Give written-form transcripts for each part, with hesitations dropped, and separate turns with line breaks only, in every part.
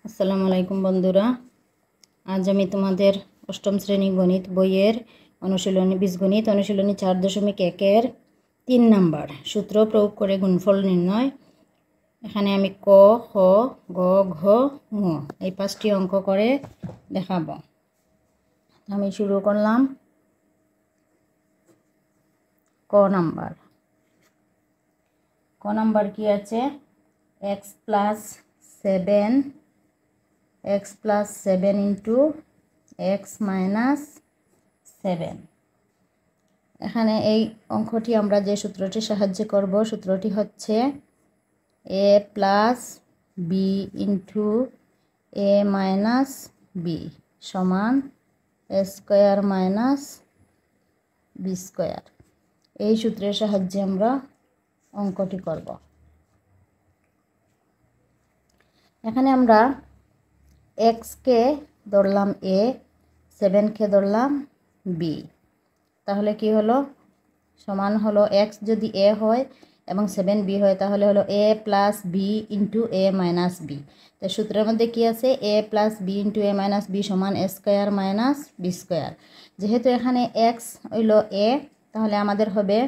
আসসালামু আলাইকুম বন্ধুরা, আজ আমি তোমাদের অষ্টম শ্রেণী গণিত বইয়ের অনুশীলনী বীজগণিত অনুশীলনী 4.1-এর 3 নাম্বার সূত্র প্রয়োগ করে গুণফল নির্ণয়। এখানে আমি ক, খ, গ, ঘ, ঙ এই 5টি অঙ্ক করে দেখাবো। আমি শুরু করলাম। ক নাম্বার কি আছে? x plus 7 into x minus 7। এখানে এই অঙ্কটি আমরা যে সূত্রটি সাহায্যে করব, সূত্রটি হচ্ছে a plus b into a minus b সমান a square minus b square. এই সূত্রের সাহায্যে আমরা অঙ্কটি করব। এখানে আমরা x কে ধরলাম a, 7 কে ধরলাম b। তাহলে কি হলো? সমান হলো x যদি a হয় এবং 7 b হয় তাহলে হলো a plus b into a minus b। তো সূত্রের মধ্যে কি আছে? a plus b into a minus b সমান a square minus b square. যেহেতু এখানে x হইল a, তাহলে আমাদের হবে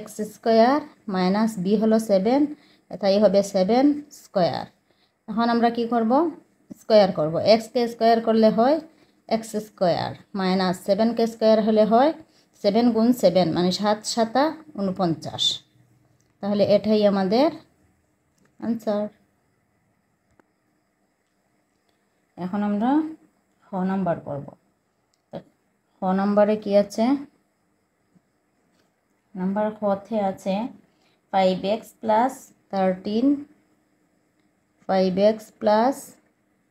x স্কোয়ার মাইনাস b হলো 7, তাই হবে 7 স্কোয়ার। এখন আমরা কি করব? স্কোয়ার করব। x কে স্কোয়ার করলে হয় x স্কোয়ার মাইনাস 7 কে স্কোয়ার হলে হয় 7 গুণ 7 মানে 7 7 49। তাহলে এটাই আমাদের আনসার। এখন আমরা খ নাম্বার করব। খ নাম্বারে কি আছে? নাম্বার খতে আছে 5x plus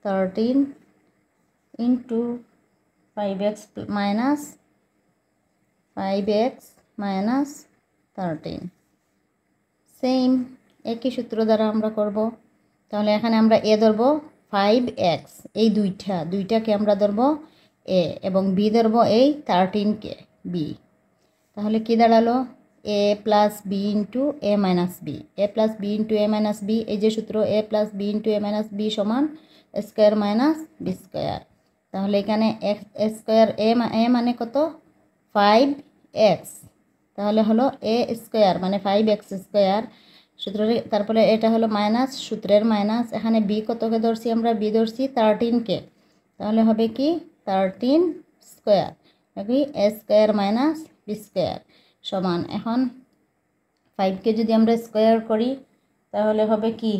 13 into 5x minus 13। Same একই সূত্র দ্বারা আমরা করব। তাহলে এখানে আমরা এ ধরব 5x, এই দুইটাকে আমরা ধরব এ এবং বি ধরব এই 13কে বি। তাহলে কি দাঁড়ালো? a plus B into A minus B. A plus B into A minus B, এই যে সূত্র a plus B into A minus B সমান স্কোয়ার মাইনাস বি স্কোয়ার। তাহলে এখানে এ স্কোয়ার এ মানে কত? 5x। তাহলে হলো এ স্কোয়ার মানে 5x স্কোয়ার সূত্রের। তারপরে এটা হলো মাইনাস, সূত্রের মাইনাস। এখানে বি কতকে ধরছি? আমরা বি ধরছি 13কে। তাহলে হবে কি 13 স্কোয়ার, নাকি এ স্কোয়ার মাইনাস বি স্কোয়ার সমান। এখন 5কে যদি আমরা স্কোয়ার করি তাহলে হবে কি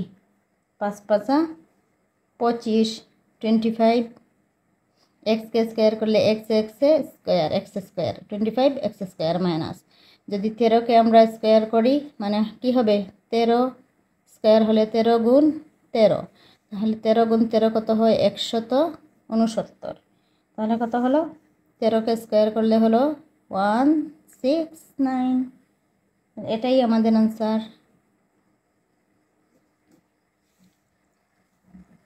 5 5 25, 25। এক্সকে স্কোয়ার করলে x square 25 x square minus. যদি 13কে আমরা স্কোয়ার করি মানে কি হবে? 13 স্কোয়ার হলে 13 গুণ 13। তাহলে 13 গুণ 13 কত হয়? 169। তাহলে কত হলো? 13কে স্কোয়ার করলে হলো 169। এটাই আমাদের আনসার।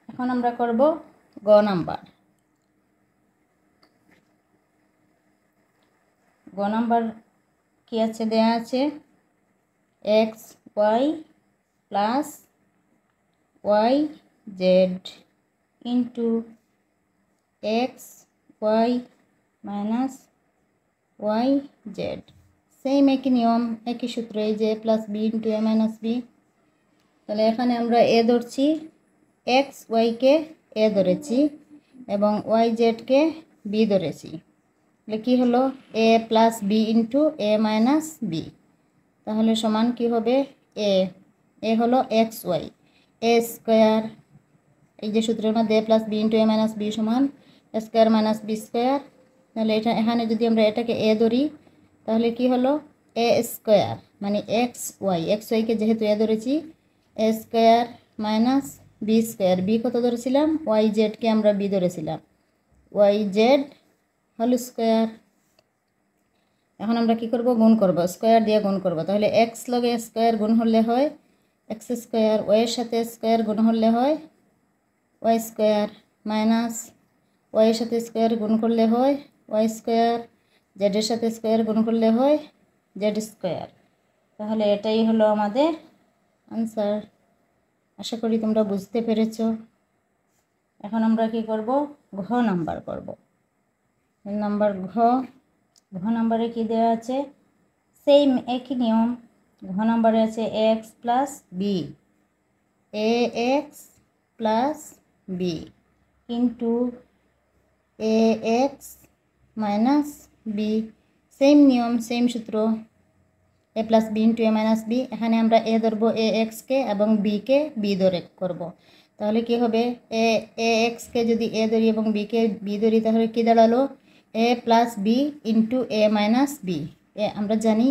এখন আমরা করব গ নাম্বার। গ নাম্বার কি আছে? দেয়া আছে x y plus y z into x y minus y z। Same একই নিয়ম, একই সূত্র, এই যে plus B into A minus B. তাহলে এখানে আমরা এ ধরছি, এক্স ওয়াইকে এ ধরেছি এবং ওয়াই জেডকে বি ধরেছি। তাহলে কী হলো? এ plus B into A minus B. তাহলে সমান কি হবে? এ হলো এক্স ওয়াই, এ স্কোয়ার, এই যে সূত্রের মধ্যে এ plus B into A minus B সমান এ স্কোয়ার মাইনাস বি স্কোয়ার। তাহলে এখানে যদি আমরা এটাকে এ ধরি তাহলে কি হলো? এ স্কোয়ার মানে এক্স ওয়াইকে যেহেতু এ ধরেছি a square minus B square. B কত ধরেছিলাম? ওয়াই জেডকে আমরা বি ধরেছিলাম, ওয়াই জেড হোল স্কোয়ার। এখন আমরা কি করব? গুণ করব, স্কোয়ার দিয়ে গুণ করব। তাহলে এক্স লগে স্কোয়ার গুণ হলে হয় এক্স স্কোয়ার, ওয়ের সাথে স্কোয়ার গুণ হলে হয় ওয়াই স্কোয়ার, মাইনাস ওয়াইয়ের সাথে স্কোয়ার গুণ করলে হয় ওয়াই স্কোয়ার, জেডের সাথে স্কোয়ার গুণ করলে হয় জেড স্কোয়ার। তাহলে এটাই হলো আমাদের আনসার। আশা করি তোমরা বুঝতে পেরেছো। এখন আমরা কি করব, ঘ নাম্বার করব। নাম্বার ঘ নাম্বারে কি দেওয়া আছে, সেম একই নিয়ম। ঘ নাম্বারে আছে এক্স প্লাস বি, এ এক্স প্লাস বি ইন্টু এ এক্স মাইনাস বি। সেম নিয়ম, সেম সূত্র, এ plus B into A minus B. এখানে আমরা এ ধরবো এ এক্সকে এবং বিকে বি ধরে করব। তাহলে কি হবে, এ এক্সকে যদি এ ধরি এবং বিকে বি ধরি তাহলে কি দাঁড়ালো, এ plus B into A minus B. আমরা জানি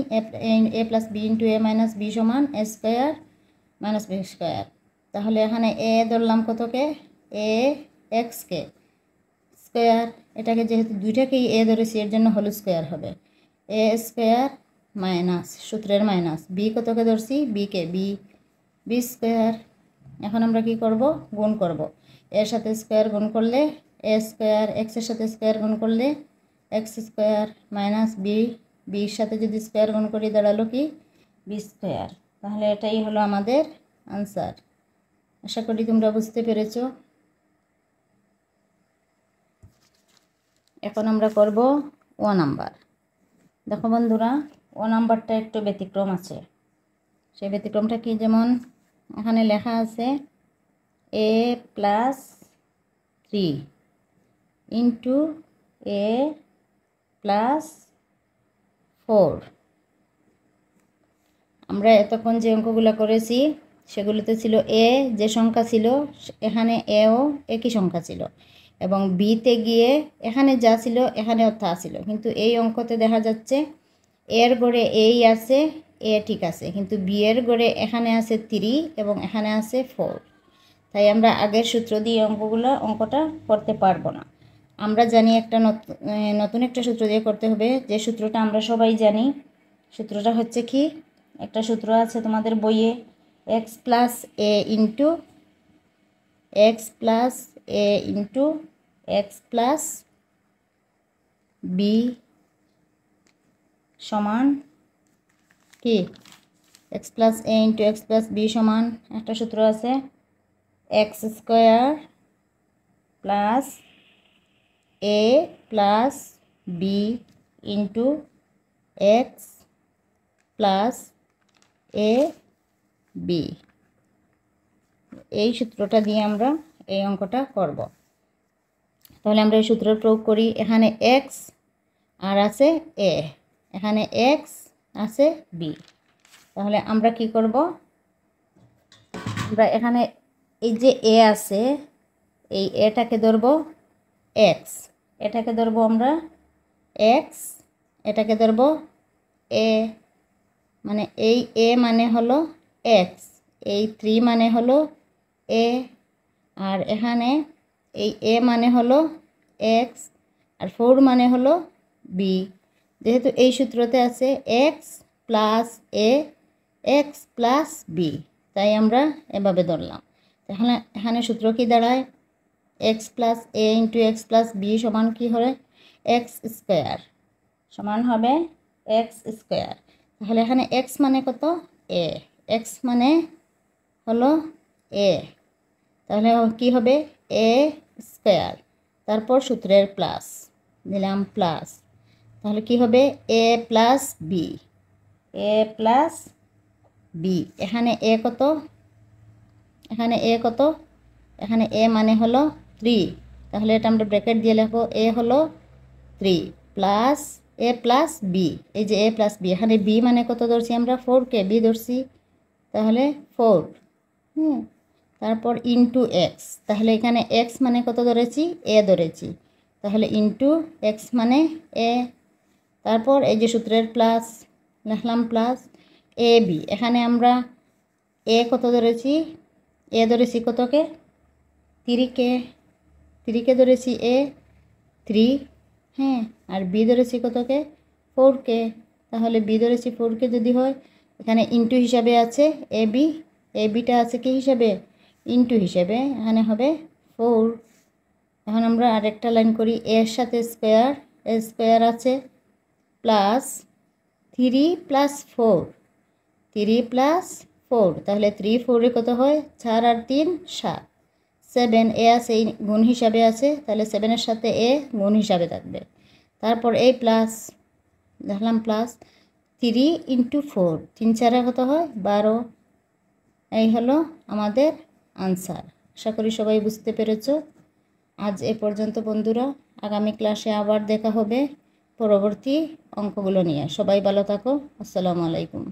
এ plus B into A minus B সমান এ স্কোয়ার মাইনাস বি স্কোয়ার। তাহলে এখানে এ ধরলাম কতকে, এ এক্সকে স্কোয়ার, এটাকে যেহেতু দুইটাকেই এ ধরেছি এর জন্য হোল স্কোয়ার হবে, এ স্কোয়ার মাইনাস সূত্রের মাইনাস বি কতকে ধরছি, বিকে বি, বি স্কোয়ার। এখন আমরা কি করব, গুণ করব। এর সাথে স্কোয়ার গুণ করলে এ স্কোয়ার, এক্সের সাথে স্কোয়ার গুণ করলে এক্স স্কোয়ার মাইনাস বি, বির সাথে যদি স্কোয়ার গুণ করি দাঁড়ালো কি, বি স্কোয়ার। তাহলে এটাই হলো আমাদের আনসার। আশা করি তোমরা বুঝতে পেরেছো। এখন আমরা করব ও নাম্বার। দেখো বন্ধুরা, ও নাম্বারটা একটু ব্যতিক্রম আছে। সেই ব্যতিক্রমটা কি, যেমন এখানে লেখা আছে এ প্লাস 3 ইন্টু এ প্লাস 4। আমরা এতক্ষণ যে অঙ্কগুলো করেছি সেগুলোতে ছিল এ যে সংখ্যা ছিল, এখানে এও একই সংখ্যা ছিল, এবং বিতে গিয়ে এখানে যা ছিল এখানেও তা ছিল। কিন্তু এই অঙ্কতে দেখা যাচ্ছে এর গড়ে এই আছে, এ ঠিক আছে, কিন্তু বি এর গড়ে এখানে আছে 3 এবং এখানে আছে 4। তাই আমরা আগের সূত্র দিয়ে অঙ্কটা করতে পারবো না। আমরা জানি একটা নতুন একটা সূত্র দিয়ে করতে হবে, যে সূত্রটা আমরা সবাই জানি। সূত্রটা হচ্ছে কি, একটা সূত্র আছে তোমাদের বইয়ে, x plus a into x plus a into x plus b সমান কি, x plus a into x plus b সমান একটা সূত্র আছে, x square plus a plus B into x plus a b. এই সূত্রটা দিয়ে আমরা এই অঙ্কটা করব। তাহলে আমরা এই সূত্রের প্রয়োগ করি। এখানে এক্স আর আছে এ, এখানে এক্স আছে বি। তাহলে আমরা কি করব, আমরা এখানে এই যে এ আছে, এই এটাকে ধরব এক্স, এটাকে ধরব আমরা এক্স, এটাকে ধরব এ, মানে এই এ মানে হলো এক্স, এই 3 মানে হলো এ, আর এখানে এই এ মানে হলো এক্স, আর 4 মানে হলো বি। যেহেতু এই সূত্রতে আছে এক্স প্লাস এ এক্স প্লাস বি, তাই আমরা এভাবে ধরলাম। তাহলে এখানে সূত্র কি দাঁড়ায়, x plus a into x plus b সমান কি হবে, এক্স স্কোয়ার সমান হবে এক্স স্কোয়ার। তাহলে এখানে এক্স মানে কত, এ, এক্স মানে হলো এ, তাহলে কি হবে এ স্কোয়ার, তারপর সূত্রের প্লাস দিলাম প্লাস, তাহলে কি হবে এ plus B, A plus B. এখানে এ কত, এখানে এ কত, এখানে এ মানে হলো 3, তাহলে এটা আমরা ব্র্যাকেট দিয়ে লিখবো, এ হলো 3 প্লাস এ প্লাস বি, এই যে এ প্লাস বি, এখানে বি মানে কত ধরছি আমরা, 4কে বি ধরছি, তাহলে 4, তারপর ইন্টু এক্স, তাহলে এখানে এক্স মানে কত ধরেছি, এ ধরেছি, তাহলে ইন্টু এক্স মানে এ, তারপর এই যে সূত্রের প্লাস লিখলাম প্লাস এ বি, এখানে আমরা এ কত ধরেছি, এ ধরেছি কতকে, 3কে, 3কে ধরেছি এ 3, আর বি ধরেছি কতকে, 4কে, তাহলে বি ধরেছি 4কে যদি হয়, এখানে ইন্টু হিসাবে আছে এ বি, এ বিটা আছে কি হিসাবে, ইন্টু হিসাবে, এখানে হবে 4। এখন আমরা আরেকটা লাইন করি, এর সাথে স্কোয়ার, এ স্কোয়ার আছে প্লাস 3 প্লাস 4, 3 প্লাস 4, তাহলে 3 4 কত হয়, 4 আর 3 7, 7 এ আছে, এই গুণ হিসাবে আছে, তাহলে 7-এর সাথে এ গুণ হিসাবে থাকবে। তারপর এই প্লাস দেখলাম প্লাস 3 × 4, 3 4 কত হয় 12। এই হলো আমাদের আনসার। আশা করি সবাই বুঝতে পেরেছো। আজ এ পর্যন্ত বন্ধুরা, আগামী ক্লাসে আবার দেখা হবে পরবর্তী অঙ্কগুলো নিয়ে। সবাই ভালো থাকো। আসসালামু আলাইকুম।